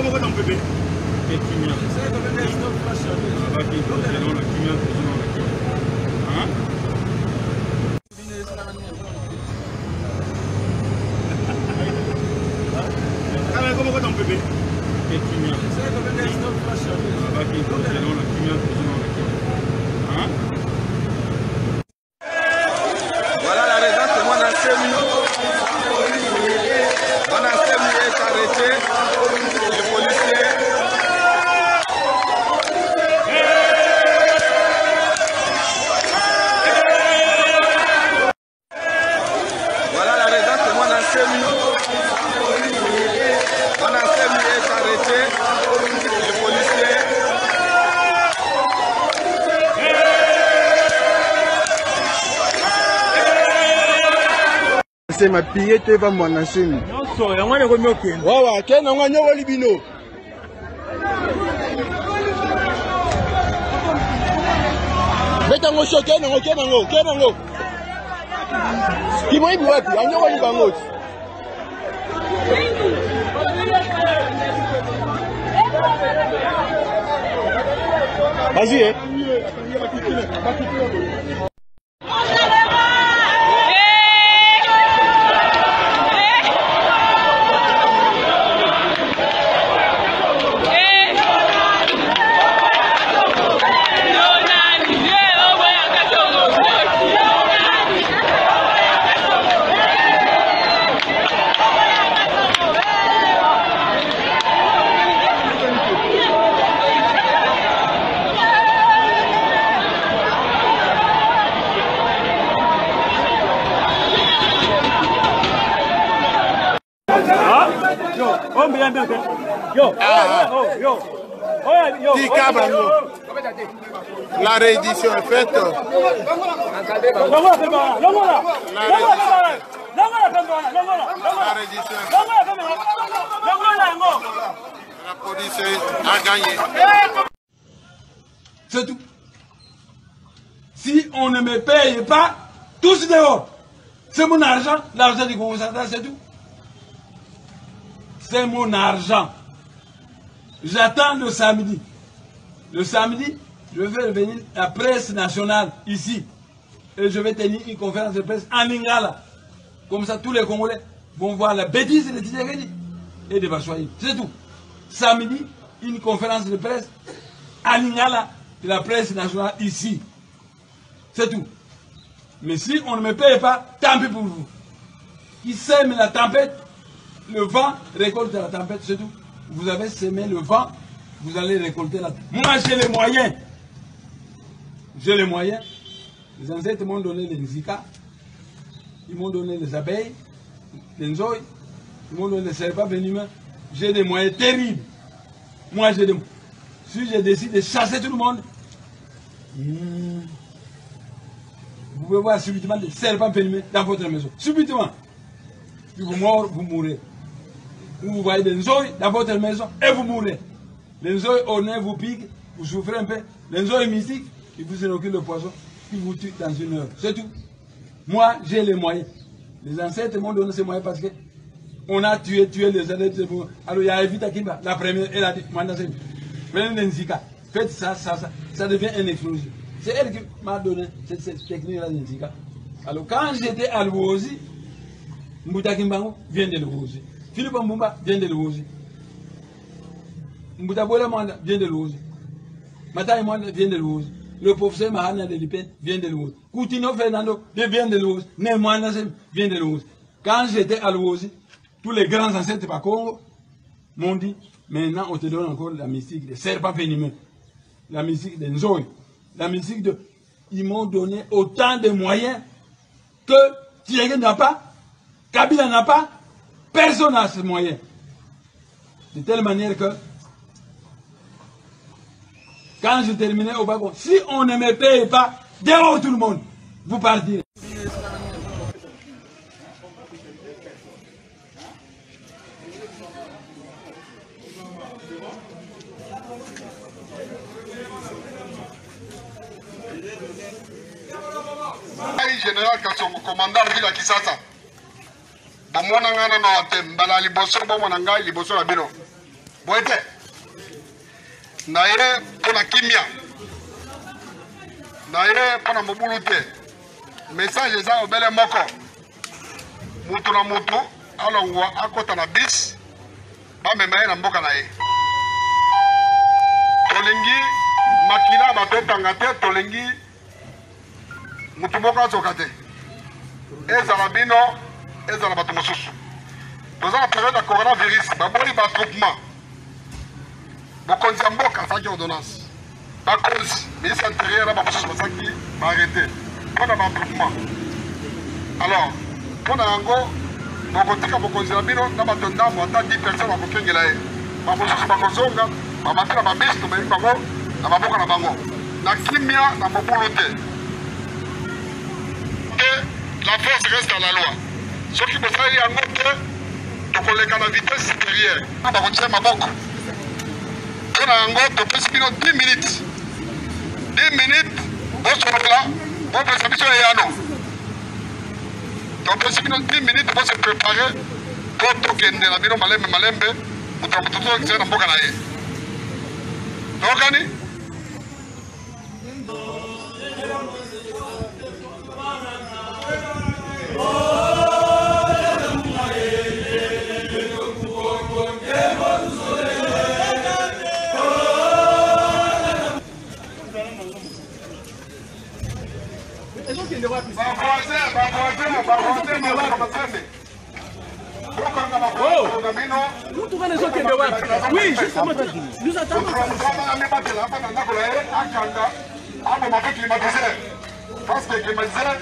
comment on peut faire? Voilà la raison que mon ancien est arrêté, le policier. Voilà la raison que mon ancien est arrêté, le policier. C'est ma pillé, tu vas mon ancien. Wawa, quel nom on a libino? Betango choqué, non, ok. Qui m'a dit, ouais, on y va, on Vas-y, hein. La réédition est faite. La police a gagné. C'est tout. Si on ne me paye pas, tous dehors. C'est mon argent, l'argent du Congo central, c'est tout. C'est mon argent. J'attends le samedi. Le samedi, je vais revenir à la presse nationale ici. Et je vais tenir une conférence de presse en Lingala. Comme ça, tous les Congolais vont voir la bêtise de Tidjagedi et de Bachoaï. C'est tout. Samedi, une conférence de presse en Lingala de la presse nationale ici. C'est tout. Mais si on ne me paye pas, tant pis pour vous. Qui sème la tempête, le vent récolte la tempête, c'est tout. Vous avez semé le vent, vous allez récolter la tempête. Moi, j'ai les moyens. J'ai les moyens. Les ancêtres m'ont donné les nzika, ils m'ont donné les abeilles, les nzoï, ils m'ont donné les serpents venimeux. J'ai des moyens terribles. Moi, j'ai des moyens. Si je décide de chasser tout le monde, vous pouvez voir subitement des serpents venimeux dans votre maison. Subitement. Puis vous mourrez. Vous voyez des nzoï dans votre maison et vous mourrez. Les nzoï au nez vous piquent, vous souffrez un peu. Les nzoï mystiques, ils vous inoculent le poison, ils vous tuent dans une heure. C'est tout. Moi, j'ai les moyens. Les ancêtres m'ont donné ces moyens parce que on a tué les adeptes. Alors il y a Evita Kimba, la première, elle a dit, prenez les Nzika, faites ça, ça devient une explosion. C'est elle qui m'a donné cette technique-là de Nzika. Alors quand j'étais à Luozi, Mbouta Kimbango vient de Luozi. Philippe Mbumba vient de Luozi. Mbouta Bola Manda vient de Luozi. Mataï Manda vient de Luozi. Le professeur Mahana de Lipen vient de Luozi. Coutinho Fernando vient de Luozi. Neymar vient de Luozi. Quand j'étais à Luozi, tous les grands ancêtres par Congo m'ont dit, maintenant on te donne encore la mystique des serpents venimeux, la mystique des Nzoï, la mystique de... Ils m'ont donné autant de moyens que Tiégué n'a pas, Kabila n'a pas, personne n'a ces moyens. De telle manière que, quand je terminais au wagon, si on ne me paye pas, dehors tout le monde, vous partirez. Général Kassongo, commandant de la Kisasa. Bomona ngana na watem, bala liboso bomona ngai liboso la bino. boete na ye mpona kimia na ye mpona mobulu te message eza obele moko mutu na mutu alongwa akota na bis bamema ye na mboka na ye tolingi makila batotanga te tolingi mutu moko azoka te ezala bino ezala bato mosusu toza na période ya coronavirus baboli bagroupement bokonzi ya mboka asaki ordonnance bakonzi ministre intérieur na bamosusu basaki baarrete mpona bagroupement alors mpona yango bokotika bokonzi na bino na bato ndambo ata 10 personnes bakokengela ye bamosusu bakozonga bamati na babisi tomemi bango na baboka na bango na kimia na mobulu te la force reste dans la loi soki bosali yango te tokoleka na vitesse supérieure bakotia maboko mpona yango topesi bino 10 minutes 10 minutes bosolola bopesa biso eyano topesi bino 10 minutes bose prépare po tokende na bino malembe malembe moto ya moto tozokisa na mboka na ye tokani Oui, justement, nous attendons. Parce que climatiseur,